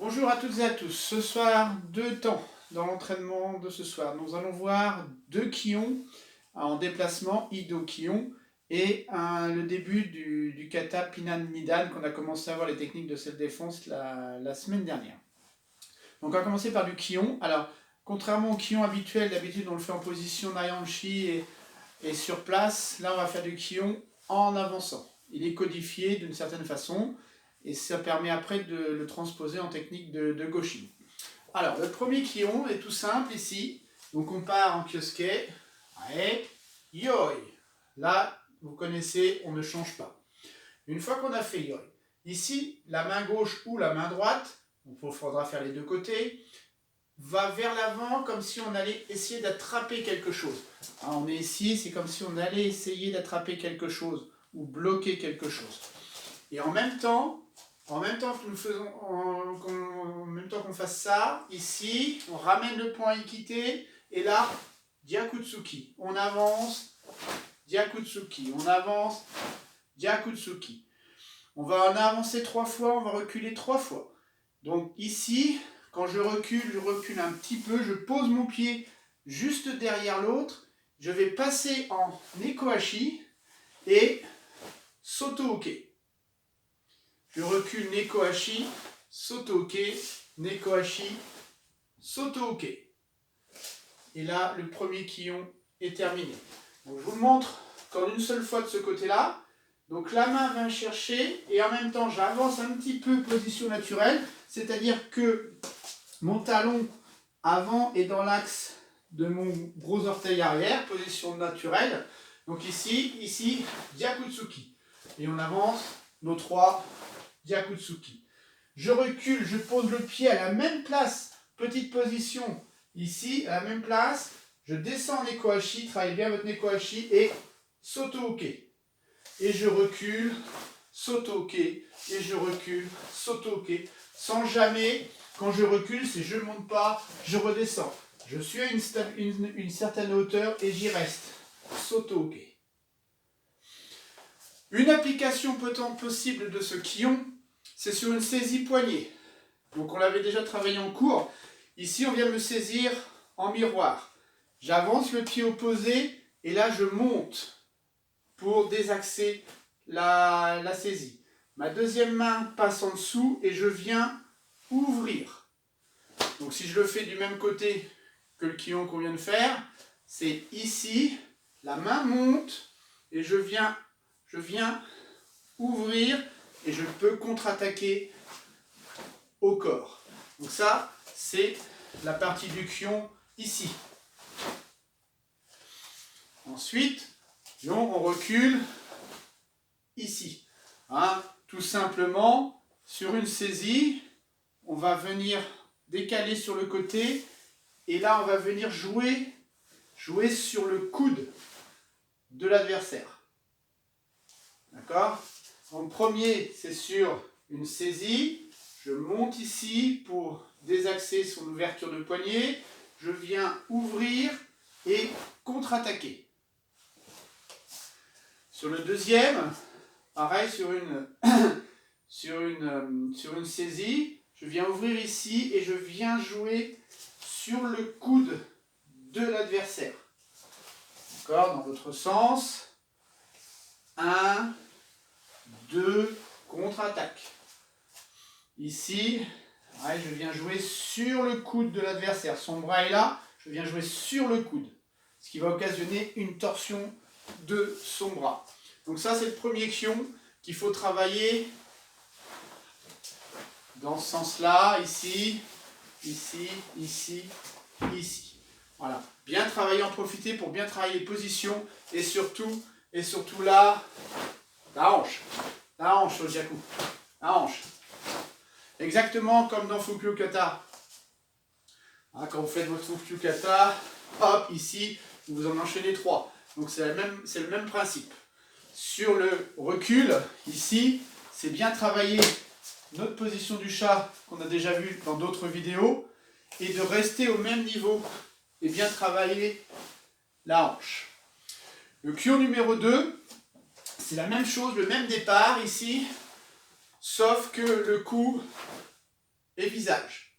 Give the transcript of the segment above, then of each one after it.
Bonjour à toutes et à tous. Ce soir, deux temps dans l'entraînement de ce soir. Nous allons voir deux Kion en déplacement, Ido Kion, et le début du kata Pinan Nidan qu'on a commencé à voir les techniques de cette défense la semaine dernière. Donc on va commencer par du Kion. Alors, contrairement au Kion habituel, d'habitude on le fait en position Naianchi et sur place. Là, on va faire du Kion en avançant. Il est codifié d'une certaine façon et ça permet après de le transposer en technique de Goshin. Alors, le premier Kion est tout simple ici. Donc, on part en Kyosuke. Ouais. Yoi. Là, vous connaissez, on ne change pas. Une fois qu'on a fait Yoi, ici, la main gauche ou la main droite, il faudra faire les deux côtés, va vers l'avant comme si on allait essayer d'attraper quelque chose. Alors on est ici, c'est comme si on allait essayer d'attraper quelque chose ou bloquer quelque chose. Et en même temps que nous faisons, en même temps qu'on fasse ça, ici, on ramène le point Ikite et là, Gyakutsuki. On avance, Gyakutsuki. On avance, Gyakutsuki. On va en avancer 3 fois, on va reculer 3 fois. Donc ici, quand je recule un petit peu, je pose mon pied juste derrière l'autre, je vais passer en Nekohashi et Soto-oke. Je recule Nekohashi, Soto-oke, Nekohashi, Soto-oke. Et là, le premier Kion est terminé. Donc, je vous le montre qu'en une seule fois de ce côté-là. Donc la main va chercher et en même temps j'avance un petit peu position naturelle, c'est-à-dire que mon talon avant est dans l'axe de mon gros orteil arrière, position naturelle. Donc ici, Gyakutsuki. Et on avance, nos 3, Gyakutsuki. Je recule, je pose le pied à la même place, petite position, ici, à la même place. Je descends en Nekohashi, travaillez bien votre Nekohashi et Soto-oke. Et je recule, Soto-oke, et je recule, Soto-oke, sans jamais, quand je recule, c'est je ne monte pas, je redescends. Je suis à une certaine hauteur et j'y reste. Soto-oke. Une application possible de ce Kion, c'est sur une saisie poignée. Donc on l'avait déjà travaillé en cours. Ici, on vient me saisir en miroir. J'avance le pied opposé et là, je monte pour désaxer la saisie. Ma deuxième main passe en dessous et je viens ouvrir. Donc si je le fais du même côté que le Kion qu'on vient de faire, c'est ici, la main monte et je viens ouvrir et je peux contre-attaquer au corps. Donc ça, c'est la partie du Kion ici. Ensuite, on recule ici. Hein, tout simplement, sur une saisie, on va venir décaler sur le côté et là, on va venir jouer sur le coude de l'adversaire. D'accord? En premier, c'est sur une saisie. Je monte ici pour désaxer son ouverture de poignet. Je viens ouvrir et contre-attaquer. Sur le deuxième, pareil, sur une saisie, je viens ouvrir ici et je viens jouer sur le coude de l'adversaire. D'accord? Dans l'autre sens. 1, 2, contre-attaque. Ici, ouais, je viens jouer sur le coude de l'adversaire. Son bras est là, je viens jouer sur le coude. Ce qui va occasionner une torsion de son bras. Donc ça, c'est le premier Kion qu'il faut travailler dans ce sens-là, ici, ici, ici, ici. Voilà. Bien travailler, en profiter pour bien travailler les positions et surtout là, la hanche au Jaku, la hanche. Exactement comme dans Fukyu Kata. Hein, quand vous faites votre Fukyu Kata, hop, ici, vous en enchaînez 3. Donc c'est le même principe. Sur le recul, ici, c'est bien travailler notre position du chat qu'on a déjà vu dans d'autres vidéos et de rester au même niveau et bien travailler la hanche. Le Kion numéro 2, c'est la même chose, le même départ ici, sauf que le coup et visage.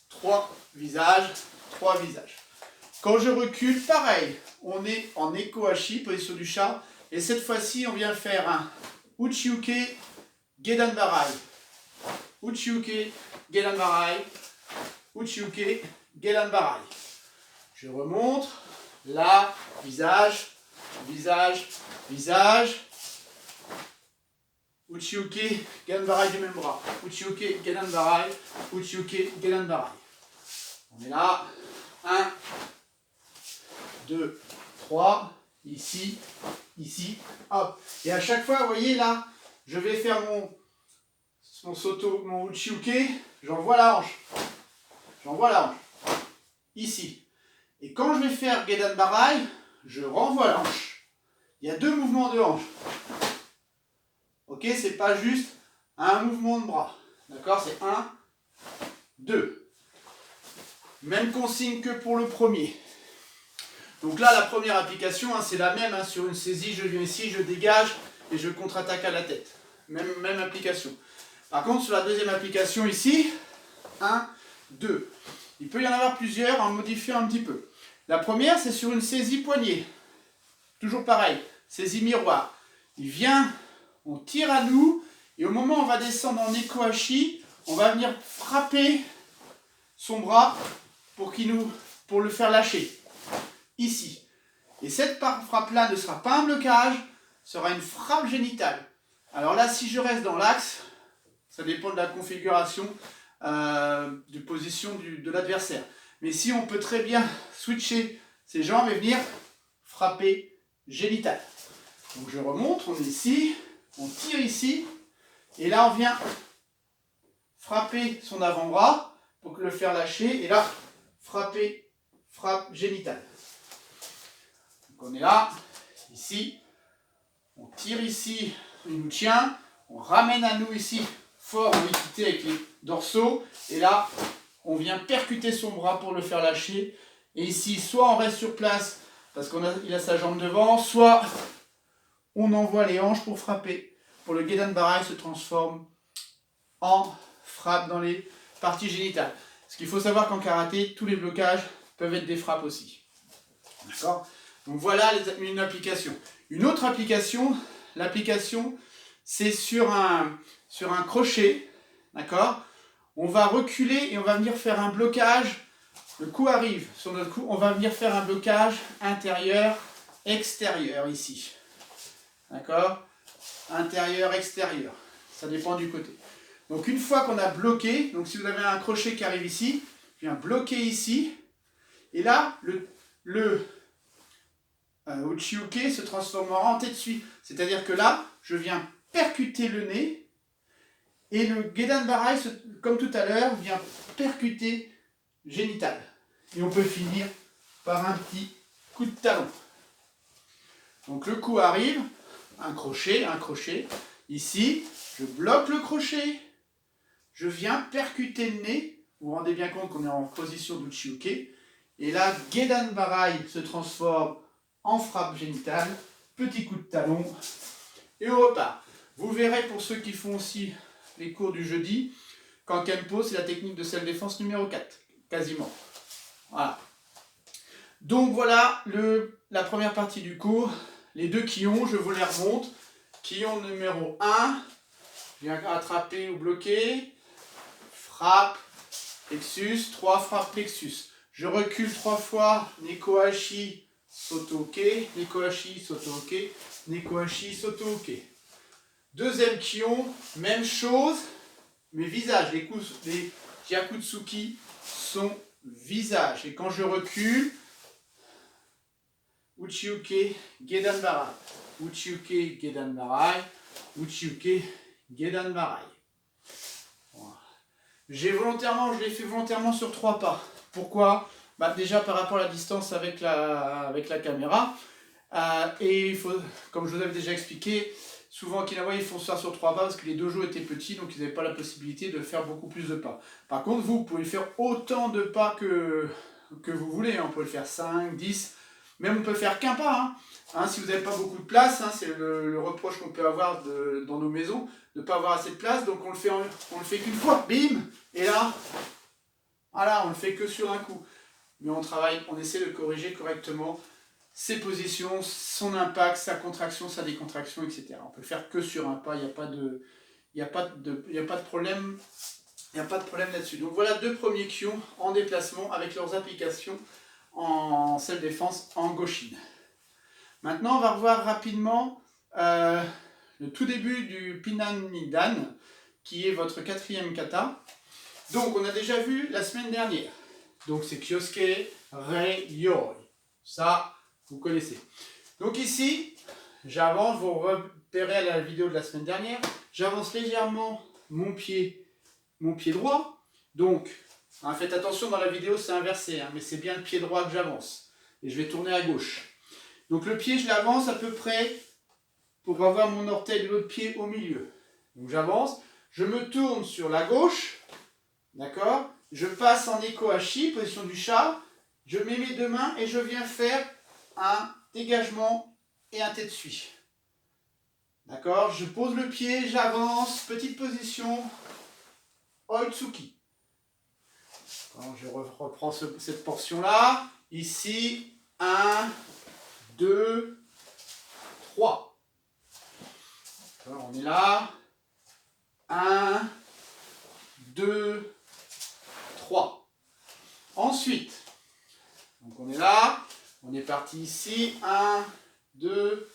3 visages, 3 visages. Quand je recule, pareil, on est en Eko-Hachi, position du chat, et cette fois-ci, on vient faire un Uchi-Uke Gedan Barai. Uchi-Uke Gedan Barai. Uchi-Uke Gedan Barai. Je remonte, là, visage, visage, visage. Uchi-Uke Gedan Barai du même bras. Uchi-Uke Gedan Barai. Uchi-Uke Gedan Barai. On est là. 1, 2, 3. Ici, ici, hop. Et à chaque fois, vous voyez là, je vais faire mon Uchi-Uke. J'envoie la hanche. J'envoie la hanche. Ici. Et quand je vais faire Gedan Barai, je renvoie la hanche. Il y a 2 mouvements de hanche. Ok, c'est pas juste un mouvement de bras. D'accord, c'est 1, 2. Même consigne que pour le premier. Donc là, la première application, c'est la même. Sur une saisie, je viens ici, je dégage et je contre-attaque à la tête. Même application. Par contre, sur la deuxième application ici, 1, 2. Il peut y en avoir plusieurs en modifiant un petit peu. La première, c'est sur une saisie poignée. Toujours pareil, saisie miroir. Il vient, on tire à nous, et au moment où on va descendre en Eko-Hachi, on va venir frapper son bras pour le faire lâcher. Ici. Et cette frappe-là ne sera pas un blocage, sera une frappe génitale. Alors là, si je reste dans l'axe, ça dépend de la configuration de position de l'adversaire. Mais si on peut très bien switcher ses jambes et venir frapper génital. Donc je remonte, on est ici, on tire ici, et là on vient frapper son avant-bras pour le faire lâcher, et là, frappe génitale. Donc on est là, ici, on tire ici, il nous tient, on ramène à nous ici, fort en équité avec les dorsaux, et là, on vient percuter son bras pour le faire lâcher, et ici, soit on reste sur place, parce qu'il a sa jambe devant, soit on envoie les hanches pour frapper. Pour le Gedan Barai se transforme en frappe dans les parties génitales. Parce qu'il faut savoir qu'en karaté, tous les blocages peuvent être des frappes aussi. D'accord ? Donc voilà une application. Une autre application, l'application, c'est sur un crochet. D'accord ? On va reculer et on va venir faire un blocage. Le coup arrive sur notre cou, on va venir faire un blocage intérieur, extérieur ici. D'accord ? Intérieur, extérieur. Ça dépend du côté. Donc une fois qu'on a bloqué, donc si vous avez un crochet qui arrive ici, je viens bloquer ici. Et là, le Uchi-Uke se transformera en tête-suie. C'est-à-dire que là, je viens percuter le nez. Et le Gedan Barai, comme tout à l'heure, vient percuter génital. Et on peut finir par un petit coup de talon. Donc le coup arrive, un crochet. Ici, je bloque le crochet. Je viens percuter le nez. Vous vous rendez bien compte qu'on est en position d'Uchi-Uke. Et là, Gedan Barai se transforme en frappe génitale. Petit coup de talon. Et on repart. Vous verrez pour ceux qui font aussi les cours du jeudi, qu'en Kenpo, c'est la technique de self-défense numéro 4. Quasiment. Voilà. Donc voilà la première partie du cours. Les 2 Kion, je vous les remonte. Kion numéro 1. Je viens attraper ou bloquer. Frappe, plexus, 3 frappes plexus. Je recule 3 fois, Neko-Hachi, Soto-Oke, Neko-Hachi, Soto-Oke, Neko-Hachi, Soto-Oke. Deuxième Kion, même chose, mais visage. Les Gyakutsuki sont visage. Et quand je recule, Uchi-Uke, Gedan Barai. Uchi-Uke, Gedan Barai. Uchi-Uke, Gedan Barai. Je l'ai fait volontairement sur 3 pas. Pourquoi ? Déjà par rapport à la distance avec la caméra. Et il faut, comme je vous avais déjà expliqué, souvent à Okinawa ils font ça sur 3 pas parce que les dojos étaient petits, donc ils n'avaient pas la possibilité de faire beaucoup plus de pas. Par contre, vous pouvez faire autant de pas que vous voulez. Vous pouvez le faire 5, 10. Même on peut faire qu'un pas. Si vous n'avez pas beaucoup de place, c'est le reproche qu'on peut avoir dans nos maisons, de ne pas avoir assez de place. Donc on le fait qu'une fois, bim. Et là, voilà, on le fait que sur un coup. Mais on essaie de corriger correctement ses positions, son impact, sa contraction, sa décontraction, etc. On peut le faire que sur un pas, il n'y a pas de problème. Il n'y a pas de problème là-dessus. Donc voilà 2 premiers quions en déplacement avec leurs applications en self-défense en Goshin. Maintenant, on va revoir rapidement le tout début du Pinan Nidan, qui est votre 4e kata. Donc, on a déjà vu la semaine dernière. Donc, c'est Kyosuke Rei Yoi. Ça, vous connaissez. Donc ici, j'avance, vous repérez à la vidéo de la semaine dernière, j'avance légèrement mon pied droit. Donc, faites attention, dans la vidéo, c'est inversé, mais c'est bien le pied droit que j'avance. Et je vais tourner à gauche. Donc le pied, je l'avance à peu près pour avoir mon orteil de l'autre pied au milieu. Donc j'avance, je me tourne sur la gauche, d'accord? Je passe en eko-hachi, position du chat, je mets mes 2 mains et je viens faire un dégagement et un tetsui. D'accord? Je pose le pied, j'avance, petite position, Oitsuki. Alors, je reprends cette portion-là, ici, 1, 2, 3. Alors, on est là. 1, 2, 3. Ensuite, donc on est là. On est parti ici. 1, 2,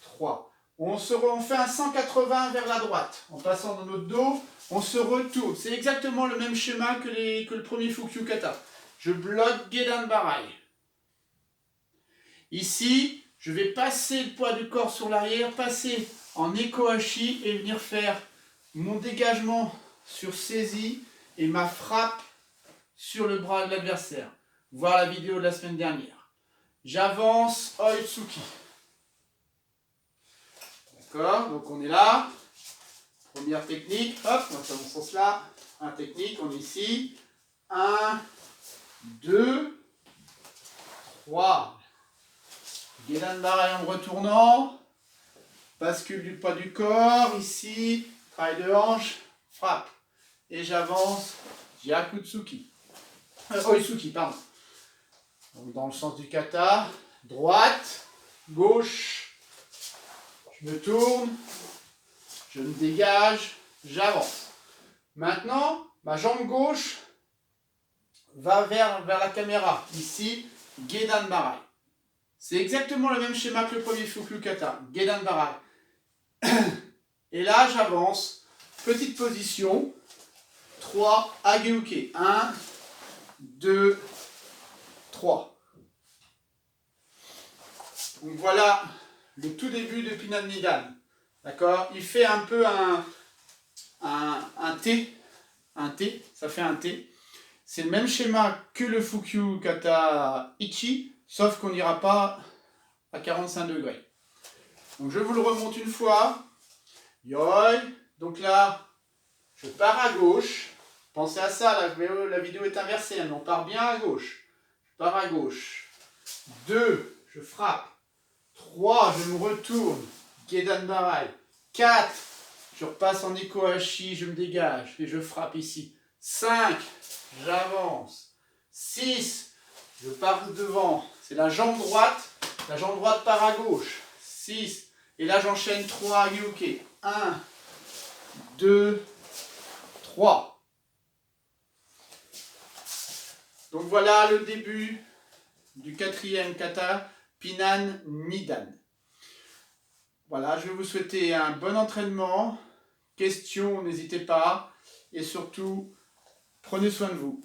3. On fait un 180 vers la droite. En passant dans notre dos, on se retourne. C'est exactement le même schéma que le premier Fukyu Kata. Je bloque Gedan Barai. Ici, je vais passer le poids du corps sur l'arrière, passer en eko-hachi et venir faire mon dégagement sur saisie et ma frappe sur le bras de l'adversaire. Voir la vidéo de la semaine dernière. J'avance, Oitsuki. D'accord, donc on est là. Première technique, hop, on va faire dans ce sens-là. Un technique, on est ici. 1, 2, 3. Gedan Barai en retournant. Bascule du poids du corps, ici. Travail de hanche, frappe. Et j'avance, Gyakutsuki. Oitsuki, pardon. Donc dans le sens du kata. Droite, gauche. Je me tourne. Je me dégage, j'avance. Maintenant, ma jambe gauche va vers la caméra. Ici, Gedan Barai. C'est exactement le même schéma que le premier Fukyu Kata. Gedan Barai. Et là, j'avance. Petite position. 3, Ageuke. 1, 2, 3. Donc voilà le tout début de Pinan Nidan. D'accord? Il fait un peu un T. Un T, ça fait un T. C'est le même schéma que le Fukyu Kata Ichi, sauf qu'on n'ira pas à 45 degrés. Donc je vous le remonte une fois. Yoi. Donc là, je pars à gauche. Pensez à ça, la vidéo est inversée, mais on part bien à gauche. Je pars à gauche. 2, je frappe. 3, je me retourne. Gedan Barai. 4, je repasse en eko-hachi, je me dégage et je frappe ici. 5, j'avance. 6, je pars devant. C'est la jambe droite. La jambe droite part à gauche. 6, et là j'enchaîne 3 Ageuke. 1, 2, 3. Donc voilà le début du 4e kata, Pinan Nidan. Voilà, je vais vous souhaiter un bon entraînement. Questions, n'hésitez pas. Et surtout, prenez soin de vous.